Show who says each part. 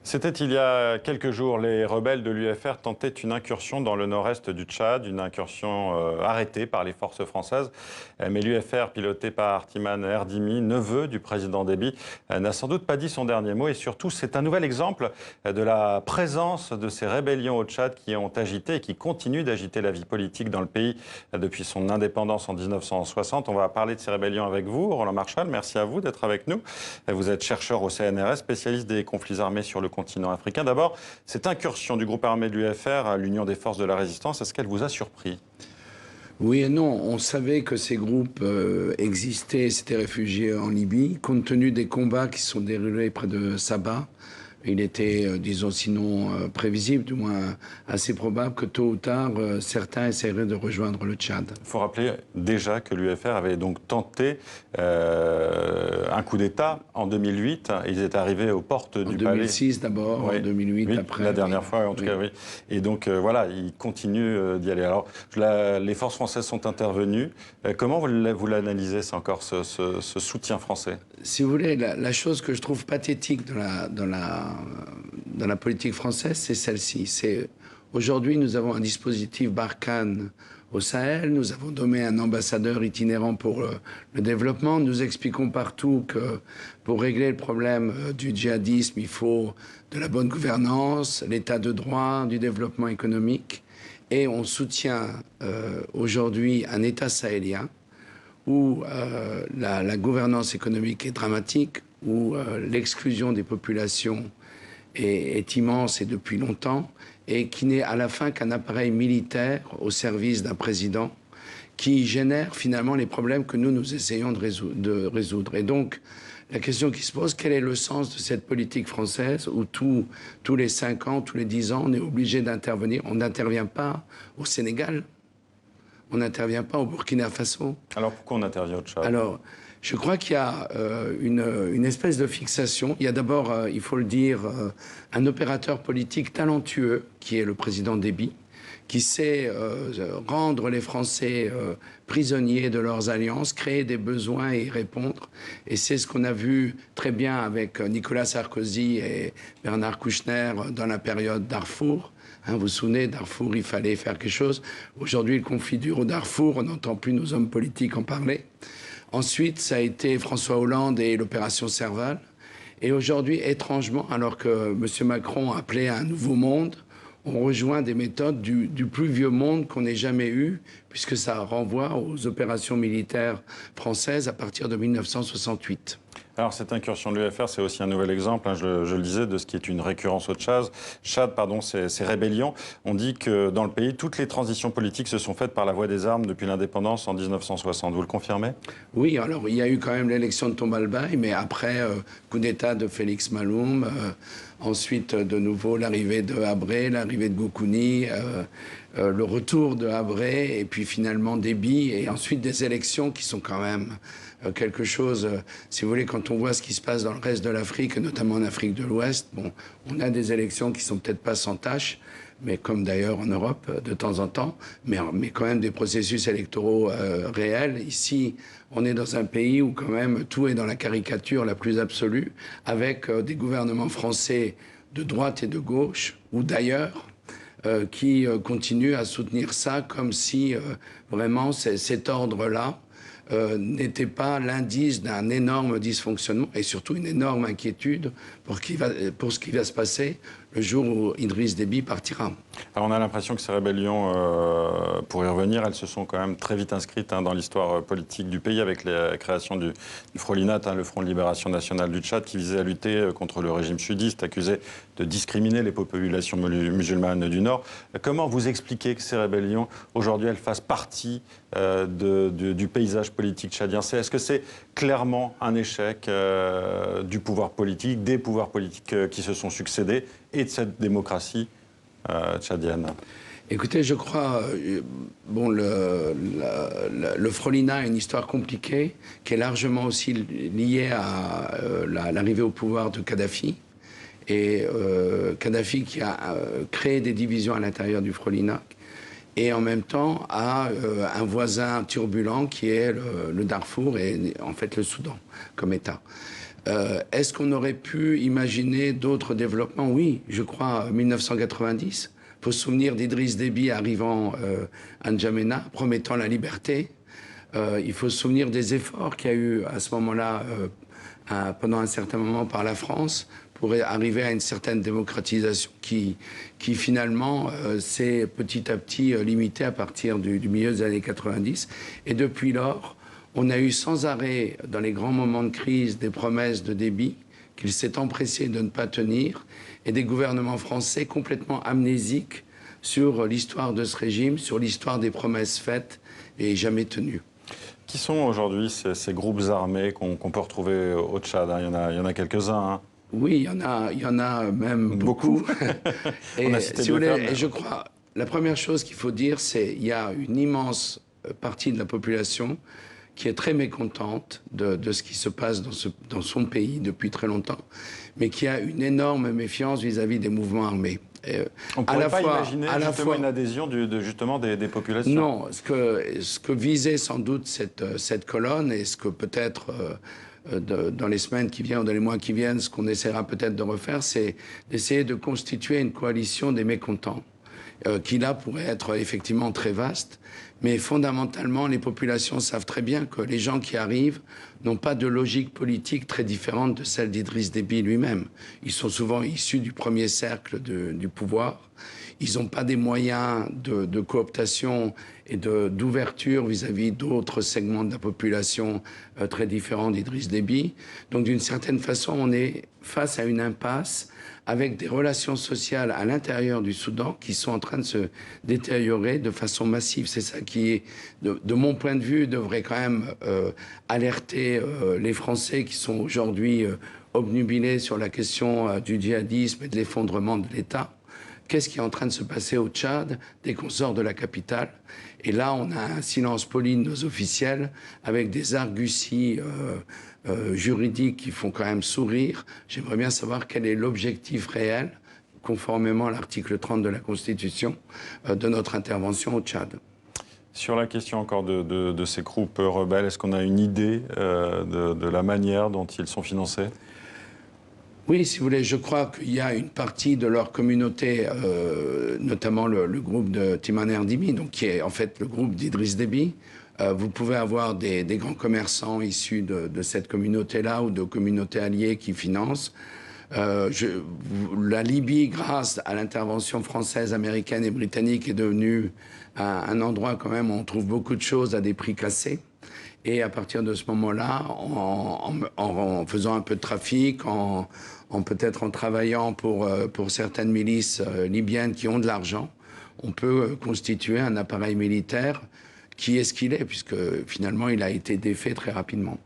Speaker 1: C'était il y a quelques jours. Les rebelles de l'UFR tentaient une incursion dans le nord-est du Tchad, une incursion arrêtée par les forces françaises. Mais l'UFR, piloté par Timan Erdimi, neveu du président Déby, n'a sans doute pas dit son dernier mot. Et surtout, c'est un nouvel exemple de la présence de ces rébellions au Tchad qui ont agité et qui continuent d'agiter la vie politique dans le pays depuis son indépendance en 1960. On va parler de ces rébellions avec vous, Roland Marchal. Merci à vous d'être avec nous. Vous êtes chercheur au CNRS, spécialiste des conflits armés sur le continent africain. D'abord, cette incursion du groupe armé de l'UFR à l'Union des forces de la résistance, est-ce qu'elle vous a surpris?
Speaker 2: Oui et non. On savait que ces groupes existaient, s'étaient réfugiés en Libye, compte tenu des combats qui se sont déroulés près de Sabha. Il était, disons, sinon prévisible, du moins assez probable que tôt ou tard, certains essaieraient de rejoindre le Tchad.
Speaker 1: Il faut rappeler déjà que l'UFR avait donc tenté un coup d'État en 2008. Ils étaient arrivés aux portes du palais.
Speaker 2: En 2006 d'abord,
Speaker 1: Oui.
Speaker 2: en 2008
Speaker 1: Oui,
Speaker 2: après.
Speaker 1: la dernière fois, en tout cas, oui. Et donc, voilà, ils continuent d'y aller. Alors, les forces françaises sont intervenues. Comment vous l'analysez, encore, ce soutien français?
Speaker 2: Si vous voulez, la chose que je trouve pathétique dans la politique française, c'est celle-ci. Aujourd'hui, nous avons un dispositif Barkhane au Sahel, nous avons nommé un ambassadeur itinérant pour le développement. Nous expliquons partout que pour régler le problème du djihadisme, il faut de la bonne gouvernance, l'état de droit, du développement économique. Et on soutient aujourd'hui un État sahélien où la gouvernance économique est dramatique, où l'exclusion des populations est immense et depuis longtemps, et qui n'est à la fin qu'un appareil militaire au service d'un président qui génère finalement les problèmes que nous essayons de résoudre. Et donc, la question qui se pose, quel est le sens de cette politique française où tous les 5 ans, tous les 10 ans, on est obligé d'intervenir? On n'intervient pas au Sénégal, on n'intervient pas au Burkina Faso.
Speaker 1: Alors pourquoi on intervient au Tchad?
Speaker 2: Alors, je crois qu'il y a une espèce de fixation. Il y a d'abord, il faut le dire, un opérateur politique talentueux qui est le président Déby, qui sait rendre les Français prisonniers de leurs alliances, créer des besoins et y répondre. Et c'est ce qu'on a vu très bien avec Nicolas Sarkozy et Bernard Kouchner dans la période Darfour. Vous vous souvenez, Darfour, il fallait faire quelque chose. Aujourd'hui, le conflit dure au Darfour, on n'entend plus nos hommes politiques en parler. Ensuite, ça a été François Hollande et l'opération Serval. Et aujourd'hui, étrangement, alors que M. Macron appelait à un nouveau monde, on rejoint des méthodes du plus vieux monde qu'on ait jamais eu, puisque ça renvoie aux opérations militaires françaises à partir de 1968.
Speaker 1: Alors, cette incursion de l'UFR, c'est aussi un nouvel exemple, je le disais, de ce qui est une récurrence au Tchad. Ces rébellions. On dit que dans le pays, toutes les transitions politiques se sont faites par la voie des armes depuis l'indépendance en 1960. Vous le confirmez?
Speaker 2: Oui, alors il y a eu quand même l'élection de Tombalbaye, mais après, coup d'État de Félix Maloum, ensuite de nouveau l'arrivée de Habré, l'arrivée de Goukouni, le retour de Habré, et puis finalement Déby, et ensuite des élections qui sont quand même quelque chose, si vous voulez, quand on voit ce qui se passe dans le reste de l'Afrique, notamment en Afrique de l'Ouest, bon, on a des élections qui sont peut-être pas sans tâche, mais comme d'ailleurs en Europe de temps en temps, mais quand même des processus électoraux réels. Ici, on est dans un pays où quand même tout est dans la caricature la plus absolue, avec des gouvernements français de droite et de gauche, ou d'ailleurs, qui continuent à soutenir ça comme si vraiment cet ordre-là n'était pas l'indice d'un énorme dysfonctionnement et surtout une énorme inquiétude pour ce qui va se passer le jour où Idriss Déby partira.
Speaker 1: Alors on a l'impression que ces rébellions, pour y revenir, elles se sont quand même très vite inscrites dans l'histoire politique du pays avec la création du Frolinat, le Front de Libération Nationale du Tchad, qui visait à lutter contre le régime sudiste, accusé de discriminer les populations musulmanes du Nord. Comment vous expliquez que ces rébellions, aujourd'hui, elles fassent partie du paysage politique tchadien? Est-ce que c'est clairement un échec du pouvoir politique, des pouvoirs politiques qui se sont succédés et de cette démocratie tchadienne?
Speaker 2: Écoutez, je crois, bon, le Frolina a une histoire compliquée qui est largement aussi liée à l'arrivée au pouvoir de Kadhafi. Et Kadhafi qui a créé des divisions à l'intérieur du Frolina et en même temps a un voisin turbulent qui est le Darfour et en fait le Soudan comme État. Est-ce qu'on aurait pu imaginer d'autres développements? Oui, je crois, 1990. Il faut se souvenir d'Idriss Déby arrivant à N'Djamena, promettant la liberté. Il faut se souvenir des efforts qu'il y a eu à ce moment-là, pendant un certain moment, par la France, pour arriver à une certaine démocratisation qui finalement s'est petit à petit limitée à partir du milieu des années 90. Et depuis lors, on a eu sans arrêt, dans les grands moments de crise, des promesses de Déby qu'il s'est empressé de ne pas tenir, et des gouvernements français complètement amnésiques sur l'histoire de ce régime, sur l'histoire des promesses faites et jamais tenues.
Speaker 1: Qui sont aujourd'hui ces groupes armés qu'on peut retrouver au Tchad? Il y en a quelques-uns. Hein.
Speaker 2: Oui, il y en a même beaucoup. Et,
Speaker 1: On a cité
Speaker 2: si vous voulez, et je crois, la première chose qu'il faut dire, c'est qu'il y a une immense partie de la population qui est très mécontente de ce qui se passe dans son pays depuis très longtemps, mais qui a une énorme méfiance vis-à-vis des mouvements armés.
Speaker 1: On ne pourrait pas imaginer justement une adhésion justement des populations.
Speaker 2: Non, ce que visait sans doute cette colonne, et ce que peut-être dans les semaines qui viennent ou dans les mois qui viennent, ce qu'on essaiera peut-être de refaire, c'est d'essayer de constituer une coalition des mécontents, qui là pourrait être effectivement très vaste. Mais fondamentalement, les populations savent très bien que les gens qui arrivent n'ont pas de logique politique très différente de celle d'Idriss Déby lui-même. Ils sont souvent issus du premier cercle du pouvoir. Ils n'ont pas des moyens de cooptation et d'ouverture vis-à-vis d'autres segments de la population très différents d'Idriss Déby. Donc d'une certaine façon, on est face à une impasse avec des relations sociales à l'intérieur du Soudan qui sont en train de se détériorer de façon massive. C'est ça qui, de mon point de vue, devrait quand même alerter les Français qui sont aujourd'hui obnubilés sur la question du djihadisme et de l'effondrement de l'État. Qu'est-ce qui est en train de se passer au Tchad dès qu'on sort de la capitale? Et là, on a un silence poli de nos officiels avec des arguties juridiques qui font quand même sourire. J'aimerais bien savoir quel est l'objectif réel, conformément à l'article 30 de la Constitution, de notre intervention au Tchad.
Speaker 1: Sur la question encore de ces groupes rebelles, est-ce qu'on a une idée de la manière dont ils sont financés ?
Speaker 2: Oui, si vous voulez, je crois qu'il y a une partie de leur communauté, notamment le groupe de Timan Erdimi, donc qui est en fait le groupe d'Idriss Déby. Vous pouvez avoir des grands commerçants issus de cette communauté-là ou de communautés alliées qui financent. La Libye, grâce à l'intervention française, américaine et britannique, est devenue un endroit quand même où on trouve beaucoup de choses à des prix cassés. Et à partir de ce moment-là, en faisant un peu de trafic, peut-être en travaillant pour certaines milices libyennes qui ont de l'argent, on peut constituer un appareil militaire qui est ce qu'il est, puisque finalement il a été défait très rapidement.